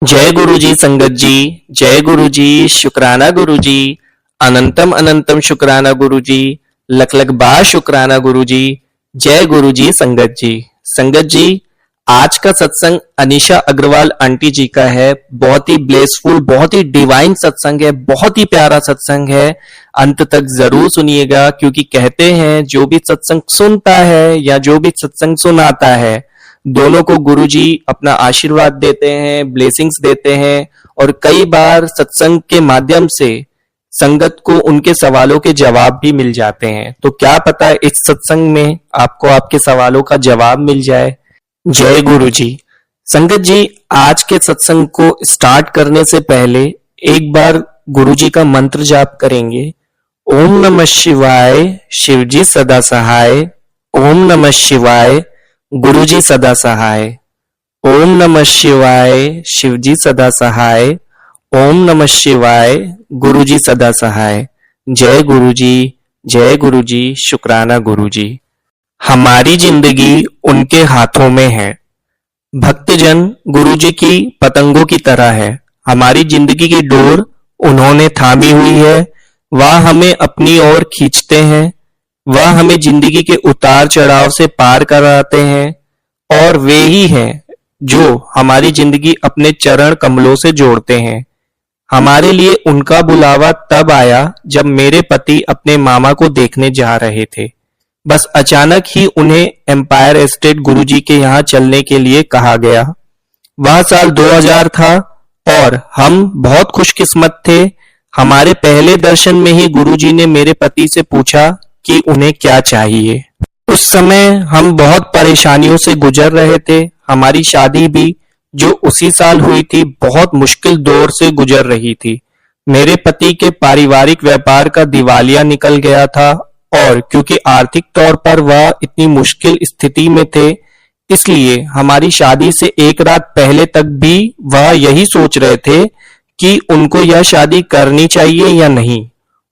जय गुरु जी संगत जी। जय गुरु जी। शुक्राना गुरु जी। अनंतम अनंतम शुक्राना गुरु जी। लख लख बार शुक्राना गुरु जी। जय गुरु जी संगत जी। संगत जी, आज का सत्संग अनीशा अग्रवाल आंटी जी का है। बहुत ही ब्लेसफुल, बहुत ही डिवाइन सत्संग है, बहुत ही प्यारा सत्संग है। अंत तक जरूर सुनिएगा, क्योंकि कहते हैं जो भी सत्संग सुनता है या जो भी सत्संग सुनाता है, दोनों को गुरुजी अपना आशीर्वाद देते हैं, ब्लेसिंग्स देते हैं। और कई बार सत्संग के माध्यम से संगत को उनके सवालों के जवाब भी मिल जाते हैं। तो क्या पता इस सत्संग में आपको आपके सवालों का जवाब मिल जाए। जय गुरु जी। संगत जी, आज के सत्संग को स्टार्ट करने से पहले एक बार गुरु जी का मंत्र जाप करेंगे। ओम नमः शिवाय, शिवजी सदा सहाय। ओम नमः शिवाय, गुरुजी सदा सहाय। ओम नमः शिवाय, शिवजी सदा सहाय। ओम नमः शिवाय, गुरुजी सदा सहाय। जय गुरुजी, जय गुरुजी, शुक्राना गुरुजी। हमारी जिंदगी उनके हाथों में है। भक्तजन गुरुजी की पतंगों की तरह है। हमारी जिंदगी की डोर उन्होंने थामी हुई है। वह हमें अपनी ओर खींचते हैं। वह हमें जिंदगी के उतार चढ़ाव से पार कराते हैं, और वे ही हैं जो हमारी जिंदगी अपने चरण कमलों से जोड़ते हैं। हमारे लिए उनका बुलावा तब आया जब मेरे पति अपने मामा को देखने जा रहे थे। बस अचानक ही उन्हें एम्पायर एस्टेट गुरुजी के यहाँ चलने के लिए कहा गया। वह साल 2000 था और हम बहुत खुशकिस्मत थे। हमारे पहले दर्शन में ही गुरुजी ने मेरे पति से पूछा कि उन्हें क्या चाहिए। उस समय हम बहुत परेशानियों से गुजर रहे थे। हमारी शादी भी, जो उसी साल हुई थी, बहुत मुश्किल दौर से गुजर रही थी। मेरे पति के पारिवारिक व्यापार का दिवालिया निकल गया था, और क्योंकि आर्थिक तौर पर वह इतनी मुश्किल स्थिति में थे, इसलिए हमारी शादी से एक रात पहले तक भी वह यही सोच रहे थे कि उनको यह शादी करनी चाहिए या नहीं।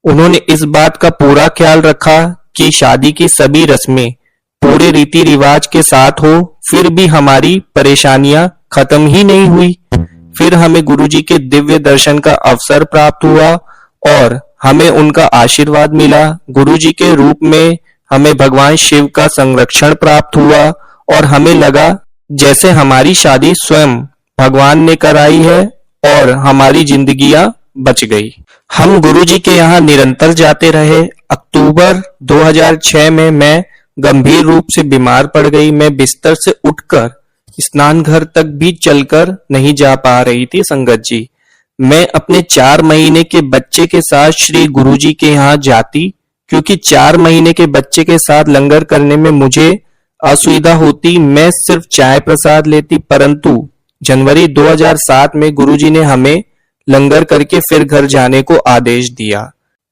उन्होंने इस बात का पूरा ख्याल रखा कि शादी की सभी रस्में पूरे रीति रिवाज के साथ हो, फिर भी हमारी परेशानियां खत्म ही नहीं हुई। फिर हमें गुरुजी के दिव्य दर्शन का अवसर प्राप्त हुआ और हमें उनका आशीर्वाद मिला। गुरुजी के रूप में हमें भगवान शिव का संरक्षण प्राप्त हुआ, और हमें लगा जैसे हमारी शादी स्वयं भगवान ने कराई है और हमारी जिंदगियां बच गई। हम गुरुजी के यहाँ निरंतर जाते रहे। अक्टूबर 2006 में मैं गंभीर रूप से बीमार पड़ गई। मैं बिस्तर से उठकर स्नान घर तक भी चलकर नहीं जा पा रही थी। संगत जी, मैं अपने 4 महीने के बच्चे के साथ श्री गुरुजी के यहाँ जाती, क्योंकि 4 महीने के बच्चे के साथ लंगर करने में मुझे असुविधा होती। मैं सिर्फ चाय प्रसाद लेती, परंतु जनवरी 2007 में गुरुजी ने हमें लंगर करके फिर घर जाने को आदेश दिया।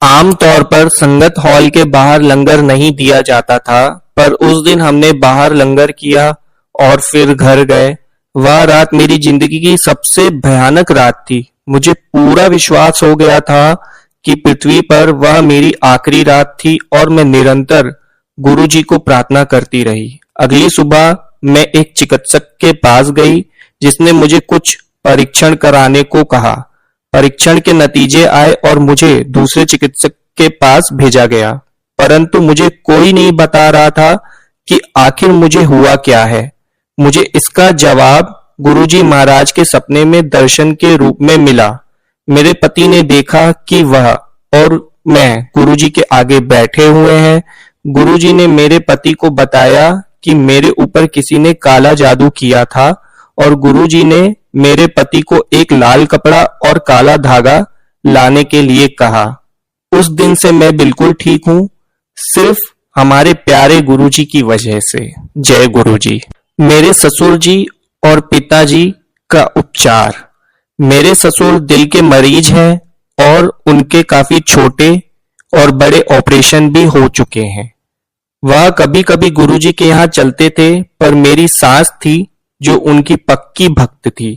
आमतौर पर संगत हॉल के बाहर लंगर नहीं दिया जाता था, पर उस दिन हमने बाहर लंगर किया और फिर घर गए। वह रात मेरी जिंदगी की सबसे भयानक रात थी। मुझे पूरा विश्वास हो गया था कि पृथ्वी पर वह मेरी आखिरी रात थी, और मैं निरंतर गुरुजी को प्रार्थना करती रही। अगली सुबह मैं एक चिकित्सक के पास गई, जिसने मुझे कुछ परीक्षण कराने को कहा। परीक्षण के नतीजे आए और मुझे दूसरे चिकित्सक के पास भेजा गया, परंतु मुझे कोई नहीं बता रहा था कि आखिर मुझे हुआ क्या है। मुझे इसका जवाब गुरुजी महाराज के सपने में दर्शन के रूप में मिला। मेरे पति ने देखा कि वह और मैं गुरुजी के आगे बैठे हुए हैं। गुरुजी ने मेरे पति को बताया कि मेरे ऊपर किसी ने काला जादू किया था, और गुरुजी ने मेरे पति को एक लाल कपड़ा और काला धागा लाने के लिए कहा। उस दिन से मैं बिल्कुल ठीक हूँ, सिर्फ हमारे प्यारे गुरुजी की वजह से। जय गुरुजी। मेरे ससुर जी और पिताजी का उपचार। मेरे ससुर दिल के मरीज हैं और उनके काफी छोटे और बड़े ऑपरेशन भी हो चुके हैं। वह कभी कभी गुरुजी के यहाँ चलते थे, पर मेरी सास थी जो उनकी पक्की भक्त थी।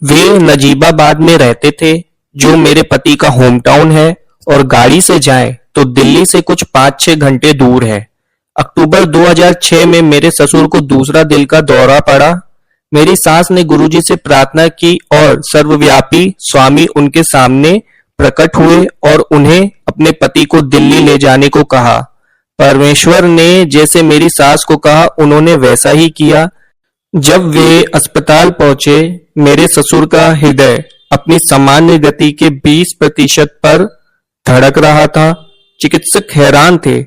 वे नजीबाबाद में रहते थे, जो मेरे पति का होम टाउन है, और गाड़ी से जाएं तो दिल्ली से कुछ 5-6 घंटे दूर है। अक्टूबर 2006 में मेरे ससुर को दूसरा दिल का दौरा पड़ा। मेरी सास ने गुरुजी से प्रार्थना की और सर्वव्यापी स्वामी उनके सामने प्रकट हुए और उन्हें अपने पति को दिल्ली ले जाने को कहा। परमेश्वर ने जैसे मेरी सास को कहा उन्होंने वैसा ही किया। जब वे अस्पताल पहुंचे, मेरे ससुर का हृदय अपनी सामान्य गति के 20% पर धड़क रहा था। चिकित्सक हैरान थे।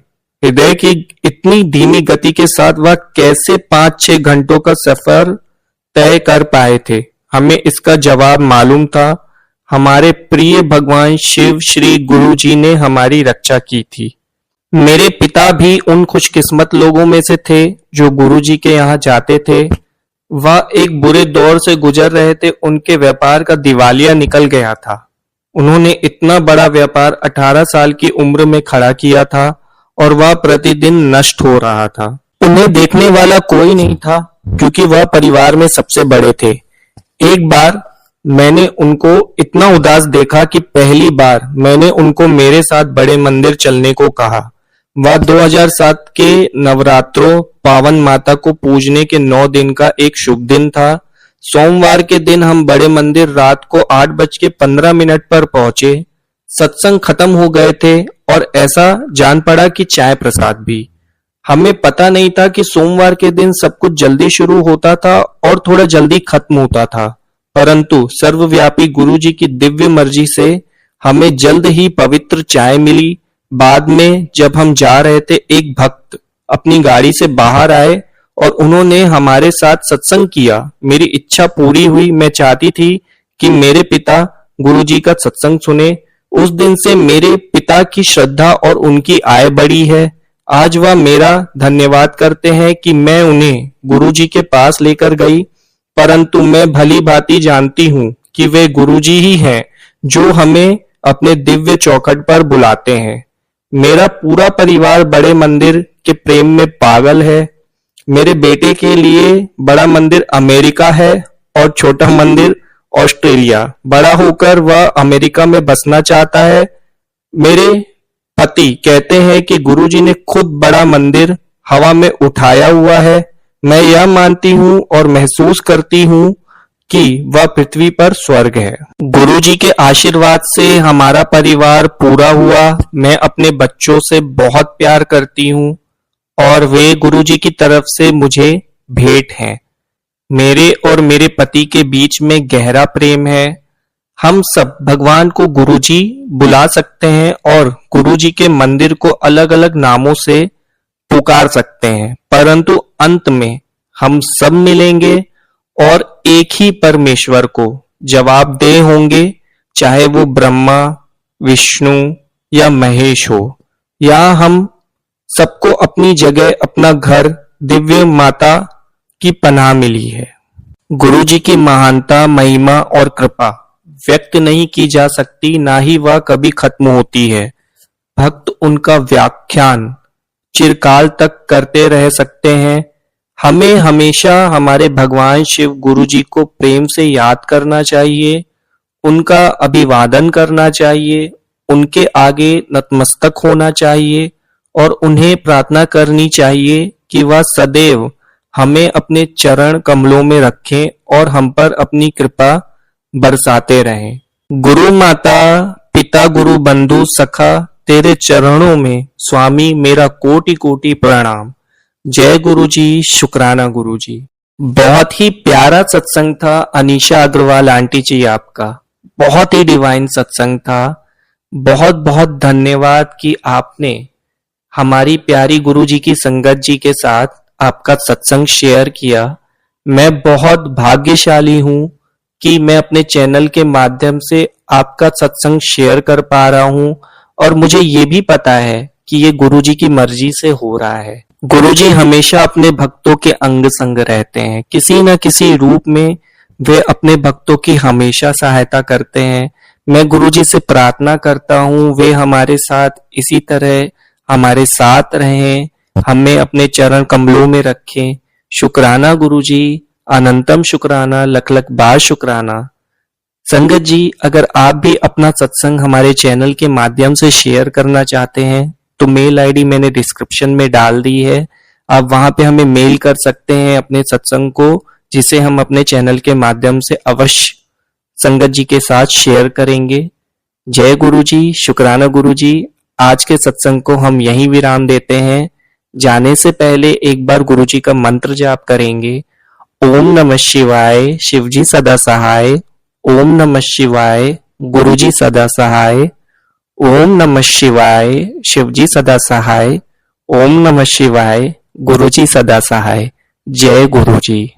हृदय की इतनी धीमी गति के साथ वह कैसे 5-6 घंटों का सफर तय कर पाए थे। हमें इसका जवाब मालूम था। हमारे प्रिय भगवान शिव श्री गुरु जी ने हमारी रक्षा की थी। मेरे पिता भी उन खुशकिस्मत लोगों में से थे जो गुरु जी के यहाँ जाते थे। वह एक बुरे दौर से गुजर रहे थे। उनके व्यापार का दिवालिया निकल गया था। उन्होंने इतना बड़ा व्यापार 18 साल की उम्र में खड़ा किया था और वह प्रतिदिन नष्ट हो रहा था। उन्हें देखने वाला कोई नहीं था क्योंकि वह परिवार में सबसे बड़े थे। एक बार मैंने उनको इतना उदास देखा कि पहली बार मैंने उनको मेरे साथ बड़े मंदिर चलने को कहा। वह 2007 के नवरात्रों पावन माता को पूजने के 9 दिन का एक शुभ दिन था। सोमवार के दिन हम बड़े मंदिर रात को 8:15 पर पहुंचे। सत्संग खत्म हो गए थे और ऐसा जान पड़ा कि चाय प्रसाद भी। हमें पता नहीं था कि सोमवार के दिन सब कुछ जल्दी शुरू होता था और थोड़ा जल्दी खत्म होता था, परंतु सर्वव्यापी गुरु जी की दिव्य मर्जी से हमें जल्द ही पवित्र चाय मिली। बाद में जब हम जा रहे थे, एक भक्त अपनी गाड़ी से बाहर आए और उन्होंने हमारे साथ सत्संग किया। मेरी इच्छा पूरी हुई। मैं चाहती थी कि मेरे पिता गुरु जी का सत्संग सुने। उस दिन से मेरे पिता की श्रद्धा और उनकी आय बढ़ी है। आज वह मेरा धन्यवाद करते हैं कि मैं उन्हें गुरु जी के पास लेकर गई, परंतु मैं भली भांति जानती हूँ कि वे गुरु जी ही हैं जो हमें अपने दिव्य चौखट पर बुलाते हैं। मेरा पूरा परिवार बड़े मंदिर के प्रेम में पागल है। मेरे बेटे के लिए बड़ा मंदिर अमेरिका है और छोटा मंदिर ऑस्ट्रेलिया। बड़ा होकर वह अमेरिका में बसना चाहता है। मेरे पति कहते हैं कि गुरुजी ने खुद बड़ा मंदिर हवा में उठाया हुआ है। मैं यह मानती हूँ और महसूस करती हूँ कि वह पृथ्वी पर स्वर्ग है। गुरुजी के आशीर्वाद से हमारा परिवार पूरा हुआ। मैं अपने बच्चों से बहुत प्यार करती हूँ और वे गुरुजी की तरफ से मुझे भेंट हैं। मेरे और मेरे पति के बीच में गहरा प्रेम है। हम सब भगवान को गुरुजी बुला सकते हैं और गुरुजी के मंदिर को अलग अलग नामों से पुकार सकते हैं, परंतु अंत में हम सब मिलेंगे और एक ही परमेश्वर को जवाबदेह होंगे, चाहे वो ब्रह्मा, विष्णु या महेश हो। यहाँ हम सबको अपनी जगह, अपना घर, दिव्य माता की पनाह मिली है। गुरुजी की महानता, महिमा और कृपा व्यक्त नहीं की जा सकती, ना ही वह कभी खत्म होती है। भक्त उनका व्याख्यान चिरकाल तक करते रह सकते हैं। हमें हमेशा हमारे भगवान शिव गुरुजी को प्रेम से याद करना चाहिए, उनका अभिवादन करना चाहिए, उनके आगे नतमस्तक होना चाहिए और उन्हें प्रार्थना करनी चाहिए कि वह सदैव हमें अपने चरण कमलों में रखें और हम पर अपनी कृपा बरसाते रहें। गुरु माता, पिता, गुरु, बंधु, सखा, तेरे चरणों में स्वामी मेरा कोटि कोटि प्रणाम। जय गुरुजी, शुक्राना गुरुजी। बहुत ही प्यारा सत्संग था अनीशा अग्रवाल आंटी जी, आपका बहुत ही डिवाइन सत्संग था। बहुत बहुत धन्यवाद कि आपने हमारी प्यारी गुरुजी की संगत जी के साथ आपका सत्संग शेयर किया। मैं बहुत भाग्यशाली हूँ कि मैं अपने चैनल के माध्यम से आपका सत्संग शेयर कर पा रहा हूँ और मुझे ये भी पता है कि ये गुरुजी की मर्जी से हो रहा है। गुरुजी हमेशा अपने भक्तों के अंग संग रहते हैं, किसी न किसी रूप में वे अपने भक्तों की हमेशा सहायता करते हैं। मैं गुरुजी से प्रार्थना करता हूँ वे हमारे साथ इसी तरह हमारे साथ रहें, हमें अपने चरण कमलों में रखें। शुक्राना गुरुजी, अनंतम शुक्राना, लख लख बार शुक्राना। संगत जी, अगर आप भी अपना सत्संग हमारे चैनल के माध्यम से शेयर करना चाहते हैं तो मेल आईडी मैंने डिस्क्रिप्शन में डाल दी है। आप वहां पे हमें मेल कर सकते हैं अपने सत्संग को जिसे हम अपने चैनल के माध्यम से अवश्य संगत जी के साथ शेयर करेंगे। जय गुरु जी, शुक्राना गुरु जी। आज के सत्संग को हम यहीं विराम देते हैं। जाने से पहले एक बार गुरु जी का मंत्र जाप करेंगे। ओम नमः शिवाय, शिवजी सदा सहाय। ओम नमः शिवाय, गुरुजी सदा सहाय। ओम नमः शिवाय, शिवजी सदा सहाय। ओम नमः शिवाय, गुरुजी सदा सहाय। जय गुरु जी।